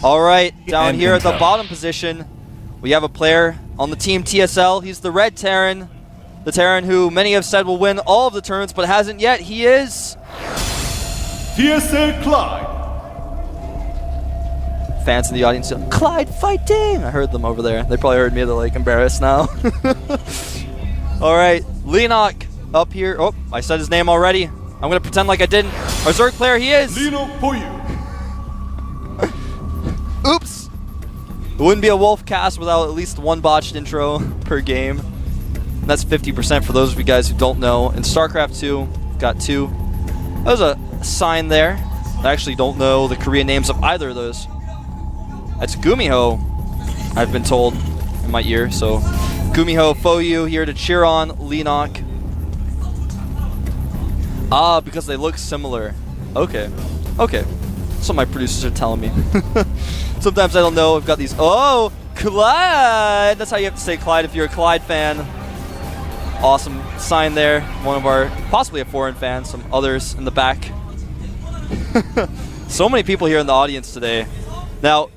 All right, down here at the bottom position, we have a player on the team TSL. He's the red Terran. The Terran who many have said will win all of the turns, but hasn't yet. He is... GSL Clide. Fans in the audience yell, Clide fighting! I heard them over there. They probably heard me. They're like embarrassed now. All right, Leenock up here. Oh, I said his name already. I'm going to pretend like I didn't. Our Zerg player, he is... Leenock for you. Oops! It wouldn't be a Wolf cast without at least one botched intro per game. And that's 50% for those of you guys who don't know. In Starcraft 2, got 2. That was a sign there. I actually don't know the Korean names of either of those. That's Gumiho, I've been told in my ear. So, Gumiho Foyu here to cheer on Leenock. Ah, because they look similar. Okay. Okay. That's what my producers are telling me. Sometimes I don't know. I've got these. Oh, Clide! That's how you have to say Clide if you're a Clide fan. Awesome sign there. One of our, possibly a foreign fan, some others in the back. So many people here in the audience today. Now,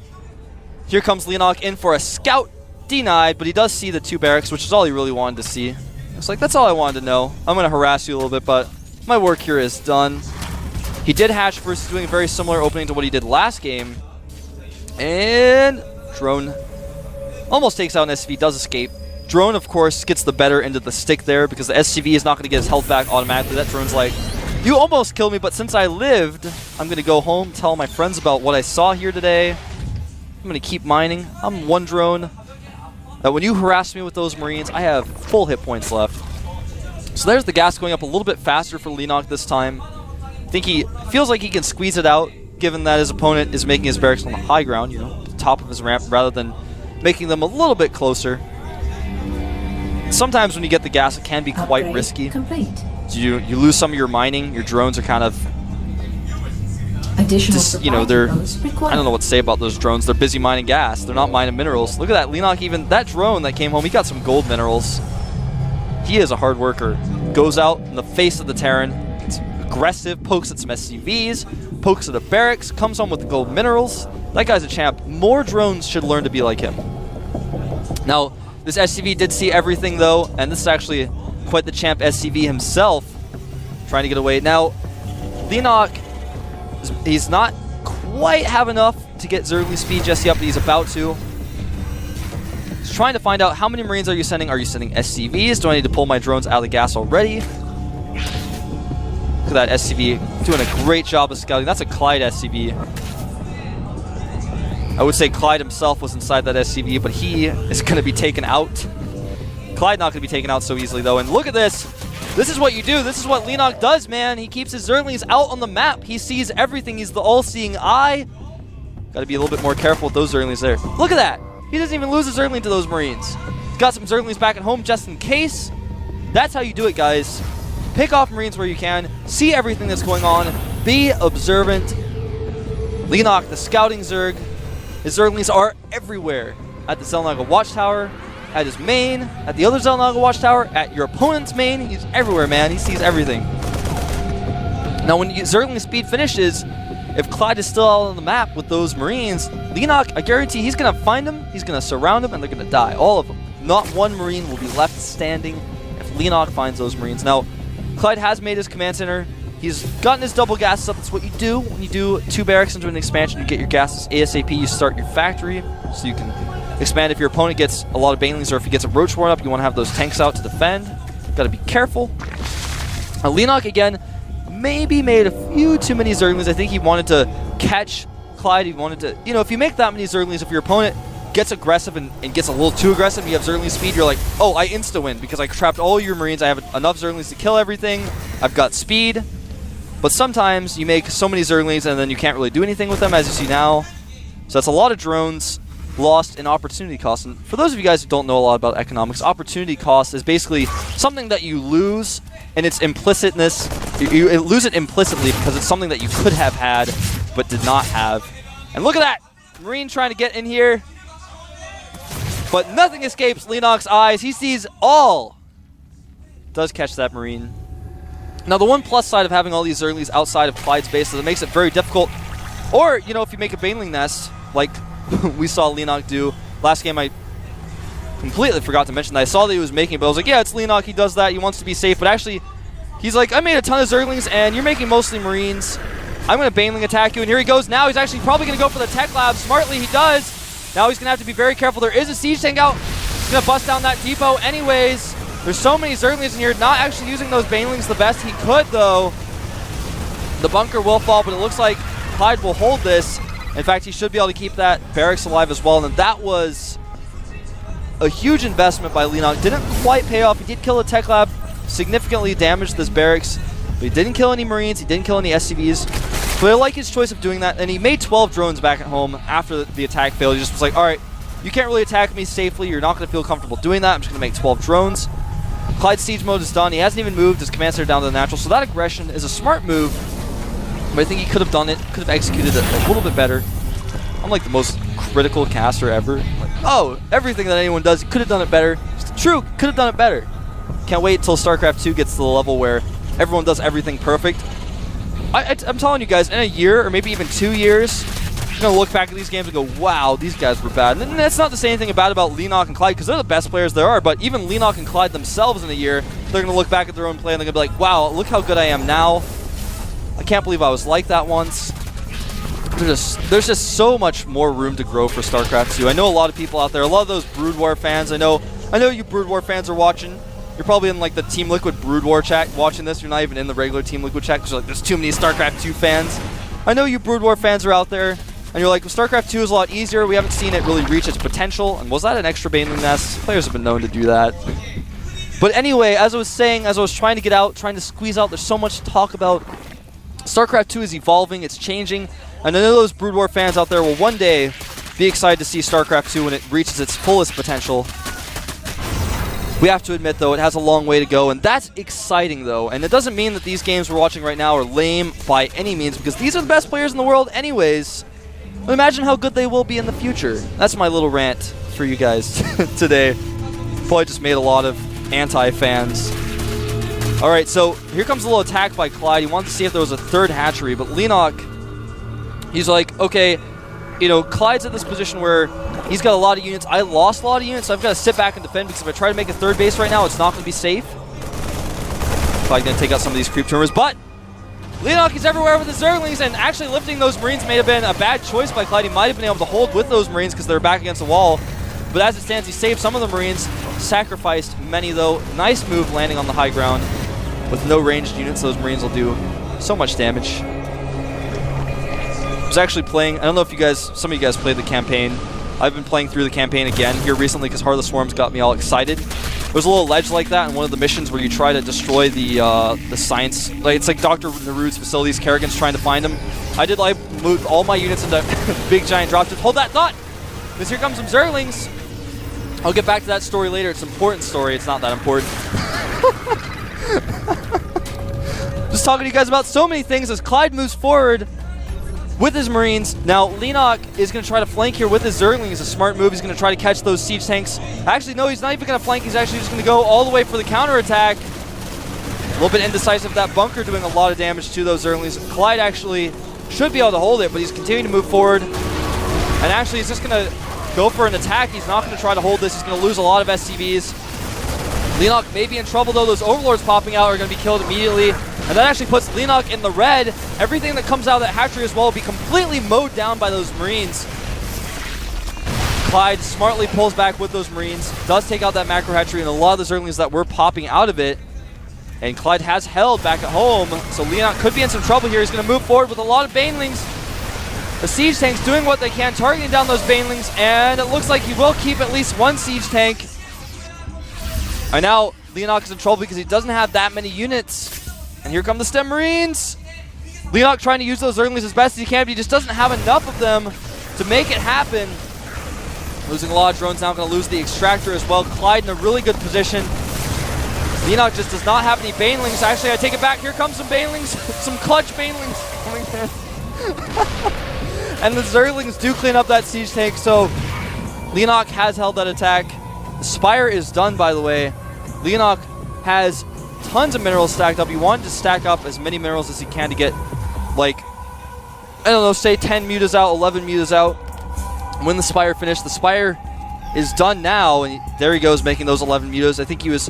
here comes Leenock in for a scout, denied, but he does see the 2 barracks, which is all he really wanted to see. It's like, that's all I wanted to know. I'm going to harass you a little bit, but my work here is done. He did hatch versus doing a very similar opening to what he did last game. And drone almost takes out an SCV, does escape. Drone, of course, gets the better into the stick there because the SCV is not going to get his health back automatically. That drone's like, you almost killed me, but since I lived, I'm going to go home, tell my friends about what I saw here today. I'm going to keep mining. I'm one drone. That when you harass me with those Marines, I have full hit points left. So there's the gas going up a little bit faster for Leenock this time. I think he feels like he can squeeze it out, given that his opponent is making his barracks on the high ground, you know, the top of his ramp, rather than making them a little bit closer. Sometimes when you get the gas, it can be quite risky. You lose some of your mining. Your drones are kind of just, you know, they're, I don't know what to say about those drones. They're busy mining gas. They're not mining minerals. Look at that, Leenock, even that drone that came home, he got some gold minerals. He is a hard worker. Goes out in the face of the Terran. It's aggressive, pokes at some SCVs, pokes at a barracks, comes home with the gold minerals. That guy's a champ. More drones should learn to be like him. Now, this SCV did see everything, though, and this is actually quite the champ SCV himself trying to get away. Now, Leenock, he's not quite have enough to get Zergly speed just yet, but he's about to. He's trying to find out how many Marines are you sending. Are you sending SCVs? Do I need to pull my drones out of the gas already? Look at that SCV doing a great job of scouting. That's a Clide SCV. I would say Clide himself was inside that SCV, but he is going to be taken out. Clide not going to be taken out so easily, though. And look at this. This is what you do. This is what Leenock does, man. He keeps his Zerglings out on the map. He sees everything. He's the all-seeing eye. Got to be a little bit more careful with those Zerglings there. Look at that. He doesn't even lose a Zergling to those Marines. He's got some Zerglings back at home just in case. That's how you do it, guys. Pick off Marines where you can. See everything that's going on. Be observant. Leenock, the scouting Zerg. His Zerglings are everywhere. At the Zelnaga Watchtower, at his main, at the other Zelnaga Watchtower, at your opponent's main. He's everywhere, man. He sees everything. Now, when Zergling speed finishes, if Clide is still out on the map with those Marines, Leenock, I guarantee he's going to find them, he's going to surround them, and they're going to die. All of them. Not one Marine will be left standing if Leenock finds those Marines. Now, Clide has made his command center. He's gotten his double gases up. That's what you do when you do 2 barracks into an expansion. You get your gases ASAP. You start your factory so you can expand if your opponent gets a lot of banelings or if he gets a roach warren up. You want to have those tanks out to defend. Got to be careful. Leenock, again, maybe made a few too many Zerglings. I think he wanted to catch Clide. He wanted to, you know, if you make that many Zerglings, if your opponent gets aggressive and gets a little too aggressive, you have Zergling speed, you're like, oh, I insta-win because I trapped all your Marines. I have enough Zerglings to kill everything. I've got speed. But sometimes you make so many Zerglings and then you can't really do anything with them, as you see now. So that's a lot of drones lost in opportunity cost. And for those of you guys who don't know a lot about economics, opportunity cost is basically something that you lose in its implicitness. You lose it implicitly because it's something that you could have had but did not have. And look at that! Marine trying to get in here. But nothing escapes Leenock's eyes. He sees all. Does catch that Marine. Now, the one plus side of having all these Zerglings outside of Clide's base is it makes it very difficult. Or, you know, if you make a Baneling nest, like we saw Leenock do. Last game I completely forgot to mention that. I saw that he was making it, but I was like, yeah, it's Leenock, he does that, he wants to be safe, but actually, he's like, I made a ton of Zerglings, and you're making mostly Marines. I'm going to Baneling attack you, and here he goes now. He's actually probably going to go for the Tech Lab. Smartly, he does. Now he's going to have to be very careful. There is a Siege Tank out. He's going to bust down that depot anyways. There's so many Zerglings in here, not actually using those Banelings the best he could, though. The bunker will fall, but it looks like Clide will hold this. In fact, he should be able to keep that barracks alive as well, and that was a huge investment by Leenock. Didn't quite pay off. He did kill a Tech Lab, significantly damaged this barracks, but he didn't kill any Marines, he didn't kill any SCVs. But I like his choice of doing that, and he made 12 drones back at home after the attack failed. He just was like, all right, you can't really attack me safely, you're not going to feel comfortable doing that, I'm just going to make 12 drones. Clyde's siege mode is done, he hasn't even moved his command center down to the natural, so that aggression is a smart move, but I think he could have done it, could have executed it a little bit better. I'm like the most critical caster ever. Like, oh, everything that anyone does, could have done it better. It's true, could have done it better. Can't wait till StarCraft 2 gets to the level where everyone does everything perfect. I'm telling you guys, in a year or maybe even 2 years, you're going to look back at these games and go, wow, these guys were bad. And that's not to say anything bad about Leenock and Clide, because they're the best players there are, but even Leenock and Clide themselves in a year, they're going to look back at their own play and they're going to be like, wow, look how good I am now. I can't believe I was like that once. There's just so much more room to grow for StarCraft 2. I know a lot of people out there, a lot of those Brood War fans, I know you Brood War fans are watching. You're probably in like the Team Liquid Brood War chat watching this. You're not even in the regular Team Liquid chat because like, there's too many StarCraft 2 fans. I know you Brood War fans are out there, and you're like, well, StarCraft 2 is a lot easier. We haven't seen it really reach its potential. And was that an extra Baneling nest? Players have been known to do that. But anyway, as I was saying, as I was trying to get out, trying to squeeze out, there's so much to talk about. StarCraft 2 is evolving, it's changing. And I know those Brood War fans out there will one day be excited to see StarCraft 2 when it reaches its fullest potential. We have to admit, though, it has a long way to go, and that's exciting, though. And it doesn't mean that these games we're watching right now are lame by any means, because these are the best players in the world anyways. But imagine how good they will be in the future. That's my little rant for you guys today. Probably just made a lot of anti-fans. All right, so here comes a little attack by Clide. He wanted to see if there was a third hatchery, but Leenock, he's like, okay, you know, Clyde's at this position where he's got a lot of units. I lost a lot of units, so I've got to sit back and defend, because if I try to make a third base right now, it's not going to be safe. Probably going to take out some of these creep tumors, but Leenock is everywhere with the Zerglings, and actually lifting those Marines may have been a bad choice by Clide. He might have been able to hold with those Marines because they're back against the wall, but as it stands, he saved some of the Marines, sacrificed many, though. Nice move landing on the high ground. With no ranged units, those Marines will do so much damage. I was actually playing, I don't know if you guys, some of you guys played the campaign. I've been playing through the campaign again here recently because Heartless Swarms got me all excited. There's a little ledge like that in one of the missions where you try to destroy the science, like it's like Dr. Naruto's facilities. Kerrigan's trying to find him. I did like move all my units into big giant drop ships. Hold that thought, because here comes some Zerglings. I'll get back to that story later. It's an important story. It's not that important. Just talking to you guys about so many things as Clide moves forward with his Marines. Now, Leenock is going to try to flank here with his Zergling. It's a smart move. He's going to try to catch those siege tanks. Actually, no, he's not even going to flank. He's actually just going to go all the way for the counterattack. A little bit indecisive. That bunker doing a lot of damage to those Zerglings. Clide actually should be able to hold it, but he's continuing to move forward. And actually, he's just going to go for an attack. He's not going to try to hold this. He's going to lose a lot of SCVs. Leenock may be in trouble, though. Those Overlords popping out are going to be killed immediately. And that actually puts Leenock in the red. Everything that comes out of that hatchery as well will be completely mowed down by those Marines. Clide smartly pulls back with those Marines, does take out that macro hatchery and a lot of the Zerglings that were popping out of it. And Clide has held back at home, so Leenock could be in some trouble here. He's going to move forward with a lot of Banelings. The siege tanks doing what they can, targeting down those Banelings, and it looks like he will keep at least one siege tank. And now Leenock is in trouble because he doesn't have that many units. And here come the STEM Marines. Leenock trying to use those Zerglings as best as he can, but he just doesn't have enough of them to make it happen. Losing a lot of drones now, going to lose the extractor as well. Clide in a really good position. Leenock just does not have any Banelings. Actually, I take it back. Here comes some Banelings, some clutch Banelings coming in. And the Zerglings do clean up that siege tank, so Leenock has held that attack. The Spire is done, by the way. Leenock has tons of minerals stacked up. He wanted to stack up as many minerals as he can to get, like, I don't know, say 10 mutas out, 11 mutas out. When the Spire finished, the Spire is done now, and there he goes making those 11 mutas. I think he was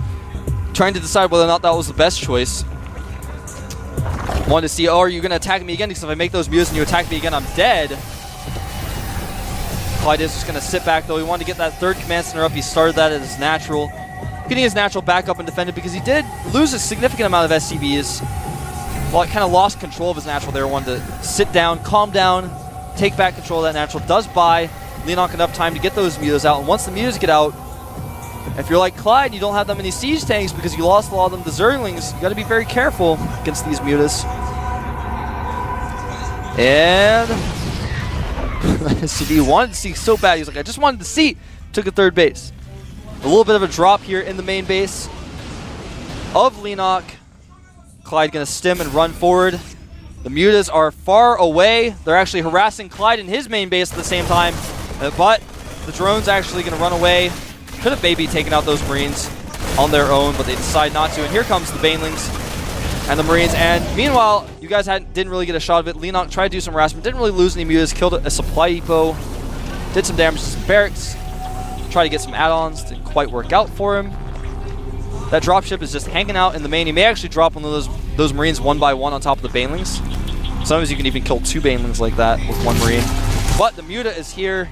trying to decide whether or not that was the best choice. Wanted to see, oh, are you going to attack me again? Because if I make those mutas and you attack me again, I'm dead. Clide is just going to sit back, though. He wanted to get that third command center up. He started that as natural. Getting his natural back up and defended because he did lose a significant amount of SCVs. Well, it kind of lost control of his natural there. Wanted to sit down, calm down, take back control of that natural. Does buy Leenock enough time to get those mutas out. And once the mutas get out, if you're like Clide, you don't have that many siege tanks because you lost a lot of them to Zerglings. You got to be very careful against these mutas. And SCV wanted to see so bad. He was like, I just wanted to see. Took a third base. A little bit of a drop here in the main base of Leenock. Clide going to stim and run forward. The mutas are far away. They're actually harassing Clide in his main base at the same time. But the drone's actually going to run away. Could have maybe taken out those Marines on their own, but they decide not to. And here comes the Banelings and the Marines. And meanwhile, you guys didn't really get a shot of it. Leenock tried to do some harassment. Didn't really lose any mutas. Killed a supply depot. Did some damage to some barracks. Tried to get some add-ons. Didn't quite work out for him. That dropship is just hanging out in the main. He may actually drop one of those Marines one by one on top of the Banelings. Sometimes you can even kill 2 Banelings like that with 1 Marine. But the Muta is here.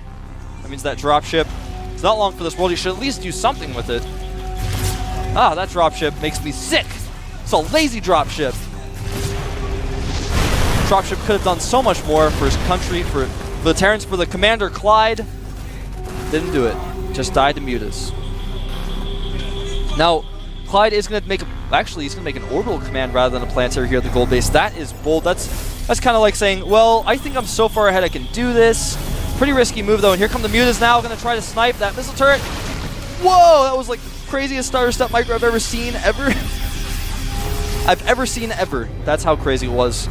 That means that dropship. It's not long for this world. You should at least do something with it. Ah, that dropship makes me sick. It's a lazy dropship. Dropship could have done so much more for his country, for the Terrans, for the commander Clide. Didn't do it. Just died to mutas. Now, Clide is going to make actually he's going to make an orbital command rather than a planetary here at the gold base. That is bold. That's kind of like saying, well, I think I'm so far ahead I can do this. Pretty risky move though. And here come the mutas now, going to try to snipe that missile turret. Whoa, that was like the craziest starter step micro I've ever seen ever. That's how crazy it was.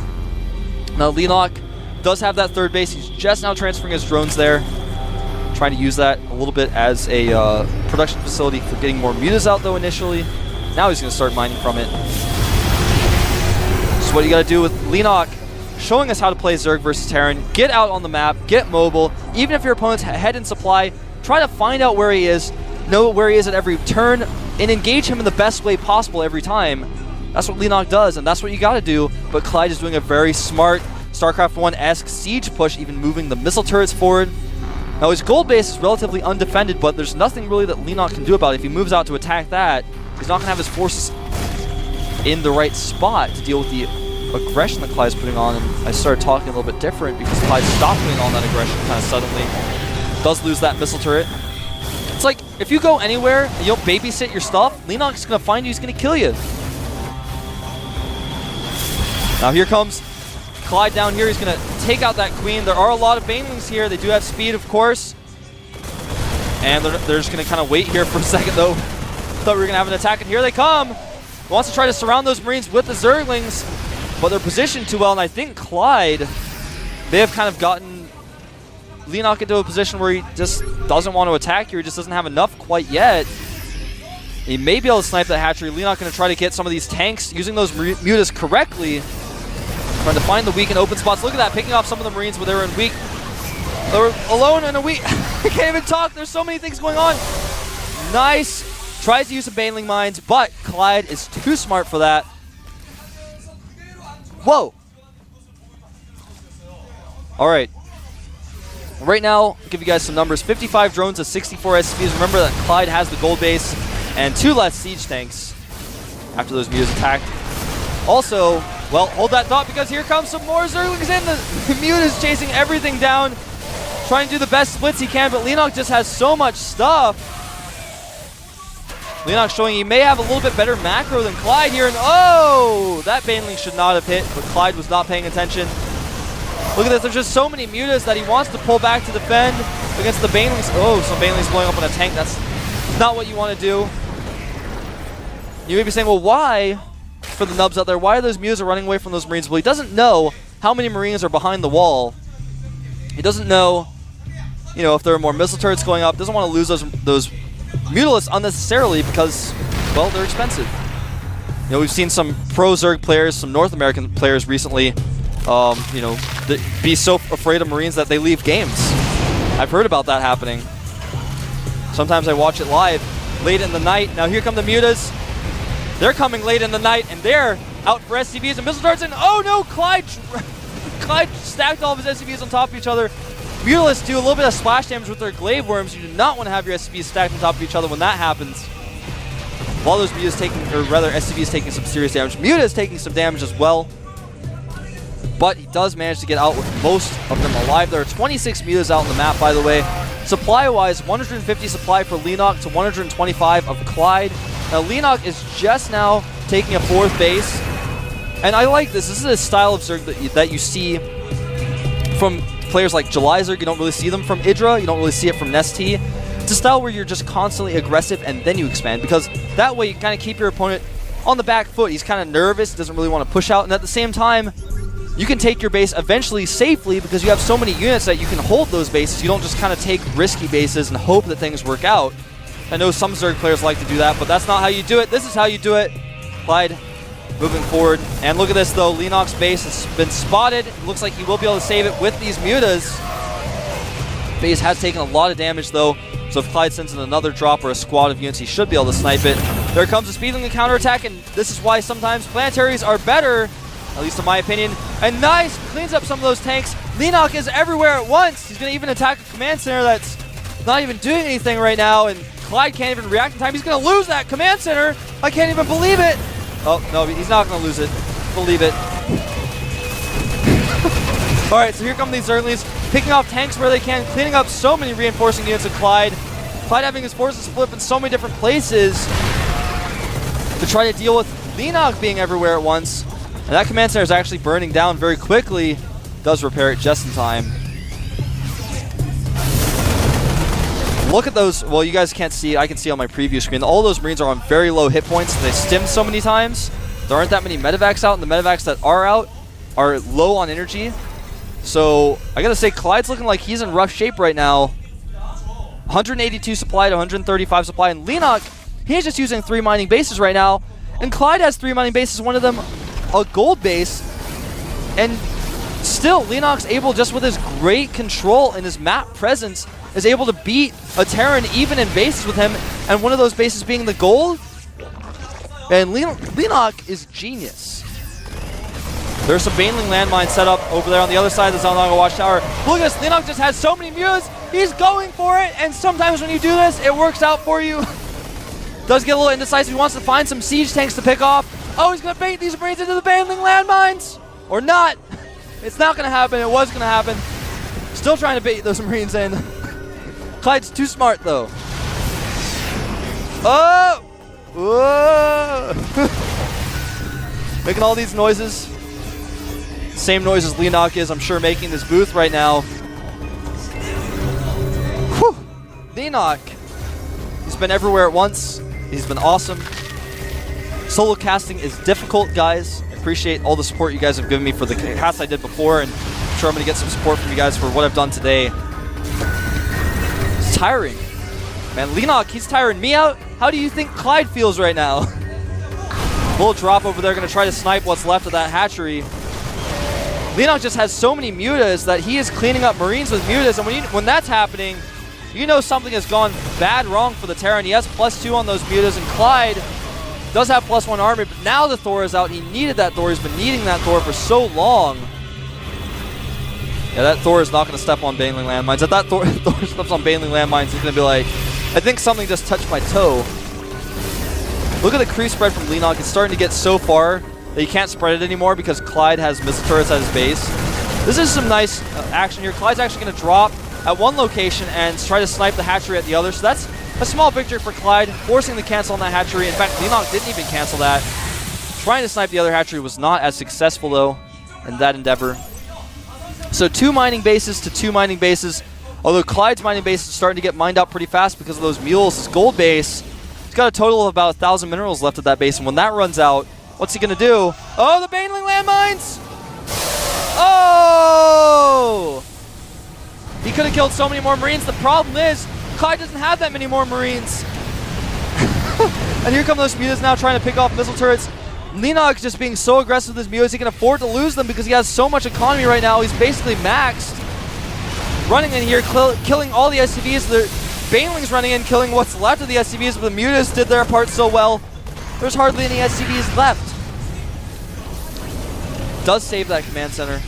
Now Leenock does have that third base. He's just now transferring his drones there. Trying to use that a little bit as a production facility for getting more mutas out though initially. Now he's going to start mining from it. So what you got to do with Leenock, showing us how to play Zerg versus Terran. Get out on the map, get mobile. Even if your opponent's ahead in supply, try to find out where he is, know where he is at every turn, and engage him in the best way possible every time. That's what Leenock does, and that's what you got to do. But Clide is doing a very smart StarCraft 1-esque siege push, even moving the missile turrets forward. Now his gold base is relatively undefended, but there's nothing really that Leenock can do about it. If he moves out to attack that, he's not going to have his forces in the right spot to deal with the aggression that Clide's putting on. And I started talking a little bit different because Clide stopped putting on that aggression kind of suddenly. Does lose that missile turret. It's like, if you go anywhere and you don't babysit your stuff, Leenock's going to find you, he's going to kill you. Now here comes Clide down here. He's going to take out that queen. There are a lot of Banelings here. They do have speed, of course. And they're just going to kind of wait here for a second, though. Thought we were going to have an attack, and here they come. He wants to try to surround those Marines with the Zerglings, but they're positioned too well, and I think Clide may have kind of gotten Leenock into a position where he just doesn't want to attack here. He just doesn't have enough quite yet. He may be able to snipe that hatchery. Leenock going to try to get some of these tanks using those mutas correctly. Trying to find the weak and open spots. Look at that, picking off some of the Marines where they were in weak. They were alone in a weak. I can't even talk. There's so many things going on. Nice. Tries to use some Baneling mines, but Clide is too smart for that. Whoa. All right. Right now, I'll give you guys some numbers. 55 drones to 64 SCVs. Remember that Clide has the gold base and 2 less siege tanks after those mutas attacked. Also, well, hold that thought because here comes some more Zerglings in. The Muta's chasing everything down, trying to do the best splits he can, but Leenock just has so much stuff. Leenock showing he may have a little bit better macro than Clide here, and oh! That Baneling should not have hit, but Clide was not paying attention. Look at this, there's just so many mutas that he wants to pull back to defend against the Banelings. Oh, some Banelings blowing up on a tank. That's not what you want to do. You may be saying, well, why? For the nubs out there, why are those mutas running away from those Marines? Well, he doesn't know how many Marines are behind the wall. He doesn't know, you know, if there are more missile turrets going up. Doesn't want to lose those Mutalisks unnecessarily because, well, they're expensive. You know, we've seen some pro Zerg players, some North American players recently, you know, be so afraid of Marines that they leave games. I've heard about that happening. Sometimes I watch it live late in the night. Now here come the Mutas. They're coming late in the night, and they're out for SCVs and missile darts. And oh no, Clide stacked all of his SCVs on top of each other. Mutalists do a little bit of splash damage with their glaive worms. You do not want to have your SCVs stacked on top of each other when that happens. While those Mutas taking, or rather SCVs taking some serious damage. Muta is taking some damage as well. But he does manage to get out with most of them alive. There are 26 Mutas out on the map, by the way. Supply-wise, 150 supply for Leenock to 125 of Clide. Now, Leenock is just now taking a 4th base. And I like this. This is a style of Zerg that you see from players like July Zerg. You don't really see them from Idra. You don't really see it from Nestea. It's a style where you're just constantly aggressive and then you expand, because that way you kind of keep your opponent on the back foot. He's kind of nervous, doesn't really want to push out, and at the same time, you can take your base eventually safely because you have so many units that you can hold those bases. You don't just kind of take risky bases and hope that things work out. I know some Zerg players like to do that, but that's not how you do it. This is how you do it. Clide moving forward. And look at this, though. Leenock's base has been spotted. It looks like he will be able to save it with these Mutas. Base has taken a lot of damage, though. So if Clide sends in another drop or a squad of units, he should be able to snipe it. There comes a speedling and counterattack, and this is why sometimes planetaries are better, at least in my opinion. And nice! Cleans up some of those tanks. Leenock is everywhere at once. He's going to even attack a command center that's not even doing anything right now, and Clide can't even react in time. He's going to lose that command center. I can't even believe it. Oh, no, he's not going to lose it. Believe it. All right, so here come these Zerglings, picking off tanks where they can, cleaning up so many reinforcing units of Clide. Clide having his forces split up in so many different places to try to deal with Leenock being everywhere at once. And that command center is actually burning down very quickly. Does repair it just in time. Look at those. Well, you guys can't see. I can see on my preview screen. All those Marines are on very low hit points. They stimmed so many times. There aren't that many medevacs out, and the medevacs that are out are low on energy. So I gotta say, Clide's looking like he's in rough shape right now. 182 supply to 135 supply, and Leenock, he's just using 3 mining bases right now. And Clide has 3 mining bases, one of them a gold base. And still, Leenock's able, just with his great control and his map presence, is able to beat a Terran even in bases with him, and one of those bases being the gold. And Leenock is genius. There's some Baneling landmines set up over there on the other side of the Zalnaga Watchtower. Look at this, Leenock just has so many Mutas. He's going for it, and sometimes when you do this, it works out for you. Does get a little indecisive. He wants to find some siege tanks to pick off. Oh, he's going to bait these Marines into the Baneling landmines. Or not. It's not going to happen. It was going to happen. Still trying to bait those Marines in. Clide's too smart, though. Oh! Whoa! Making all these noises. Same noise as Leenock is, I'm sure, making this booth right now. Whew! Leenock. He's been everywhere at once. He's been awesome. Solo casting is difficult, guys. I appreciate all the support you guys have given me for the cast I did before, and I'm sure I'm going to get some support from you guys for what I've done today. It's tiring. Man, Leenock, he's tiring me out. How do you think Clide feels right now? Little drop over there, going to try to snipe what's left of that hatchery. Leenock just has so many Mutas that he is cleaning up Marines with Mutas, and when that's happening, you know something has gone bad wrong for the Terran. He has +2 on those Mutas, and Clide does have +1 armor, but now the Thor is out. He needed that Thor. He's been needing that Thor for so long. Yeah, that Thor is not going to step on Baneling landmines. If that Thor steps on Baneling landmines, he's going to be like, I think something just touched my toe. Look at the creep spread from Leenock. It's starting to get so far that you can't spread it anymore because Clide has missile turrets at his base. This is some nice action here. Clide's actually going to drop at one location and try to snipe the hatchery at the other. So that's a small victory for Clide, forcing the cancel on that hatchery. In fact, Leenock didn't even cancel that. Trying to snipe the other hatchery was not as successful, though, in that endeavor. So 2 mining bases to 2 mining bases. Although Clide's mining base is starting to get mined out pretty fast because of those mules. His gold base, he's got a total of about 1,000 minerals left at that base. And when that runs out, what's he going to do? Oh, the Baneling landmines! Oh! He could have killed so many more Marines. The problem is, Clide doesn't have that many more Marines. And here come those Mutas now trying to pick off missile turrets. Leenock just being so aggressive with his Mutas, he can afford to lose them because he has so much economy right now. He's basically maxed. running in here, killing all the SCVs. The Banelings running in, killing what's left of the SCVs, but the Mutas did their part so well. There's hardly any SCVs left. Does save that command center.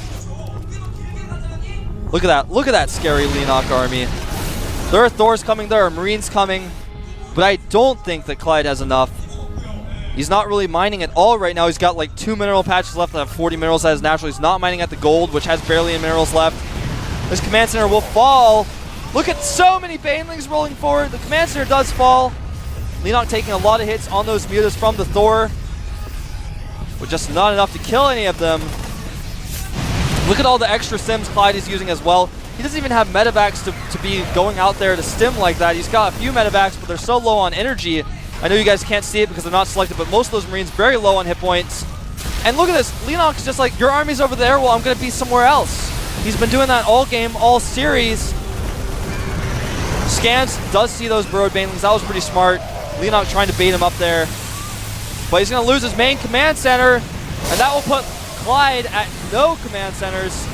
Look at that scary Leenock army. There are Thors coming, there are Marines coming, but I don't think that Clide has enough. He's not really mining at all right now. He's got like 2 mineral patches left that have 40 minerals as natural. He's not mining at the gold, which has barely any minerals left. This command center will fall. Look at so many Banelings rolling forward. The command center does fall. Leenock taking a lot of hits on those Mutas from the Thor, but just not enough to kill any of them. Look at all the extra sims Clide is using as well. He doesn't even have medevacs to be going out there to stim like that. He's got a few medevacs, but they're so low on energy. I know you guys can't see it because they're not selected, but most of those Marines very low on hit points. And look at this. Leenock's just like, your army's over there, well, I'm going to be somewhere else. He's been doing that all game, all series. Scans does see those burrowed Banelings. That was pretty smart. Leenock trying to bait him up there. But he's going to lose his main command center, and that will put Clide at no command centers.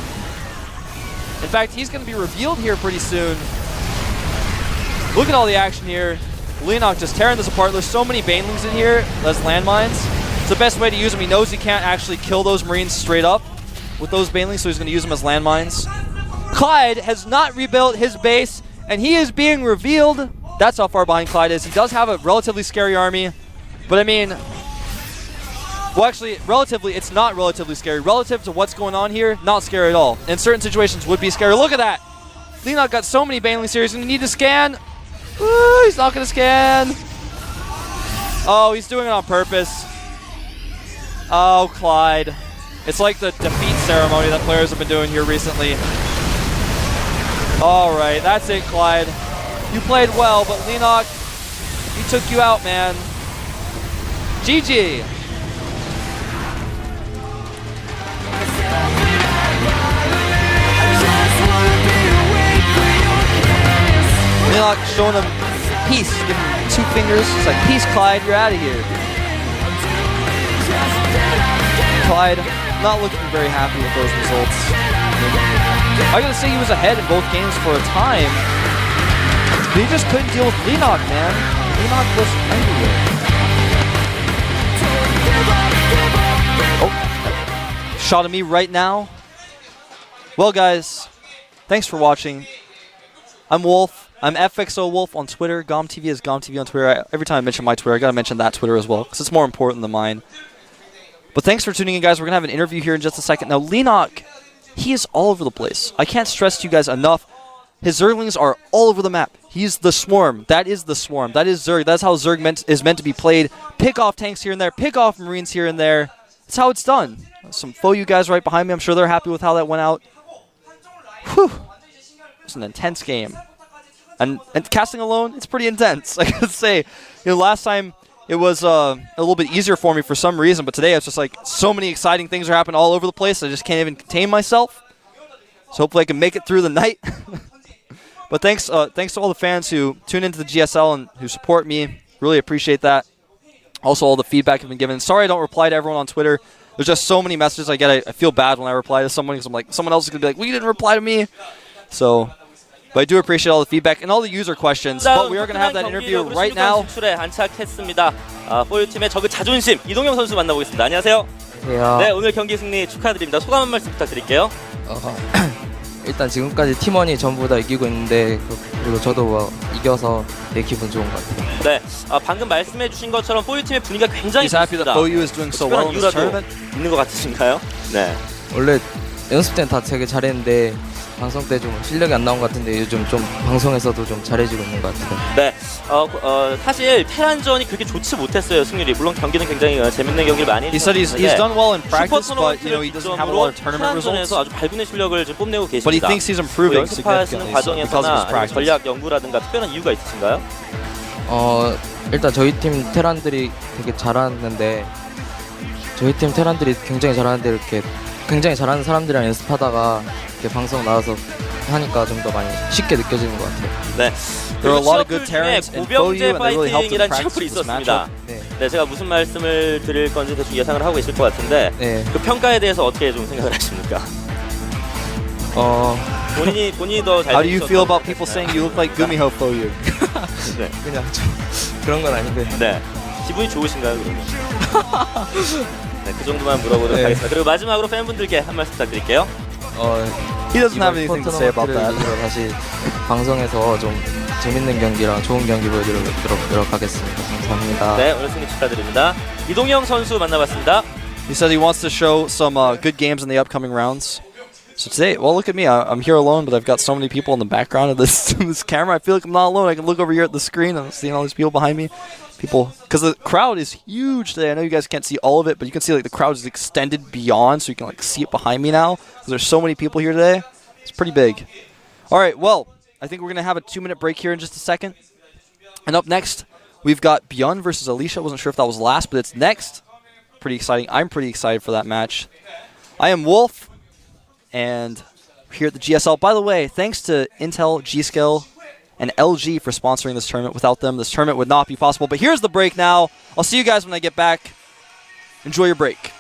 In fact, he's going to be revealed here pretty soon. Look at all the action here. Leenock just tearing this apart. There's so many Banelings in here as landmines. It's the best way to use them. He knows he can't actually kill those Marines straight up with those Banelings, so he's going to use them as landmines. Clide has not rebuilt his base, and he is being revealed. That's how far behind Clide is. He does have a relatively scary army, but I mean, well, actually, relatively, it's not relatively scary. Relative to what's going on here, not scary at all. In certain situations, would be scary. Look at that. Leenock got so many Baneling series, and he need to scan. Ooh, he's not going to scan. Oh, he's doing it on purpose. Oh, Clide. It's like the defeat ceremony that players have been doing here recently. All right, that's it, Clide. You played well, but Leenock, he took you out, man. GG. Leenock showing him peace, giving him 2 fingers. It's like, peace, Clide, you're out of here. Clide not looking very happy with those results. I gotta say, he was ahead in both games for a time, but he just couldn't deal with Leenock, man. Leenock was everywhere. Oh, shot at me right now. Well, guys, thanks for watching. I'm Wolf. I'm FXO Wolf on Twitter. GOMTV is GOMTV on Twitter. Every time I mention my Twitter, I gotta mention that Twitter as well, because it's more important than mine. But thanks for tuning in, guys. We're gonna have an interview here in just a second. Now, Leenock, he is all over the place. I can't stress to you guys enough. His Zerglings are all over the map. He's the Swarm. That is the Swarm. That is Zerg. That's how Zerg is meant to be played. Pick off tanks here and there. Pick off Marines here and there. That's how it's done. Some you guys right behind me. I'm sure they're happy with how that went out. Whew. It's an intense game. And casting alone, it's pretty intense. I gotta say, last time it was a little bit easier for me for some reason, but today it's just like so many exciting things are happening all over the place. I just can't even contain myself. So hopefully I can make it through the night. But thanks to all the fans who tune into the GSL and who support me. Really appreciate that. Also, all the feedback I've been given. Sorry I don't reply to everyone on Twitter. There's just so many messages I get. I feel bad when I reply to someone because I'm like, someone else is going to be like, well, you didn't reply to me. So, but I do appreciate all the feedback and all the user questions. But we are going to have that interview right now. 진출에 안착했습니다. 포유팀의 저그 자존심 이동영 선수 만나보겠습니다. 안녕하세요. 안녕하세요. 네, 오늘 경기 승리 축하드립니다. 소감 한 말씀 부탁드릴게요. 일단 지금까지 팀원이 전부 다 이기고 있는데 그리고 저도 뭐 이겨서 되게 기분 좋은 것 같아요. 네, 방금 말씀해주신 것처럼 포유팀의 분위기가 굉장히 He's happy that 좋습니다. OU is doing so well in this tournament. 있는 것 같으신가요? 네. 원래 연습 때는 다 되게 잘했는데 방송 때 좀 실력이 안 나온 것 같은데 요즘 좀 방송에서도 좀 잘해지고 있는 것 같아요. 네, 사실 테란전이 그렇게 좋지 못했어요, 승률이. 물론 경기는 굉장히 재밌는 경기를 많이 He said he's done well in practice, but 슈퍼토너먼트를 he doesn't have a lot of tournament results. 테란전에서 아주 발군의 실력을 좀 뽐내고 계십니다. But he thinks he's improving 연습하시는 significantly because of his 과정에서나 practice. 전략 연구라든가 특별한 이유가 있으신가요? 일단 저희 팀 테란들이 되게 잘하는데 저희 팀 테란들이 굉장히 잘하는데 이렇게 굉장히 잘하는 사람들이랑 연습하다가 이렇게 방송 나와서 하니까 좀 더 많이 쉽게 느껴지는 것 같아요. 네. There are a lot of good Terrans in FOU, 고병재 and they really helped them 파이팅이란 practice 챔플이 this 있었습니다. matchup. 네, 제가 무슨 말씀을 드릴 건지 대충 예상을 하고 계실 것 같은데 네. 그 평가에 대해서 어떻게 좀 생각을 하십니까? 본인이 더 How do you feel about 잘생기셨다고 people 생각했나요? saying you look like Gumiho Foyu? 네. 그냥 좀 그런 건 아닌데. 네. 기분이 좋으신가요, 그러면? 네, 그 정도만 물어보도록 네. 하겠습니다. 그리고 마지막으로 팬분들께 한 말씀 부탁드릴게요. He doesn't have 이번 anything to say about that. 토너먼트를 다시 방송에서 좀 재밌는 경기랑 좋은 경기 보여드리도록 하겠습니다. 감사합니다. 네, 오늘 승리 축하드립니다. 이동영 선수 만나봤습니다. He said he wants to show some good games in the upcoming rounds. So today, well, look at me. I'm here alone, but I've got so many people in the background of this this camera. I feel like I'm not alone. I can look over here at the screen. I'm seeing all these people behind me. People, because the crowd is huge today. I know you guys can't see all of it, but you can see like the crowd is extended beyond, so you can like see it behind me now. Because there's so many people here today. It's pretty big. All right, well, I think we're gonna have a 2-minute break here in just a second. And up next, we've got Beyond versus Alicia. I wasn't sure if that was last, but it's next. Pretty exciting. I'm pretty excited for that match. I am Wolf, and we're here at the GSL. By the way, thanks to Intel, GSL, and LG for sponsoring this tournament. Without them, this tournament would not be possible. But here's the break now. I'll see you guys when I get back. Enjoy your break.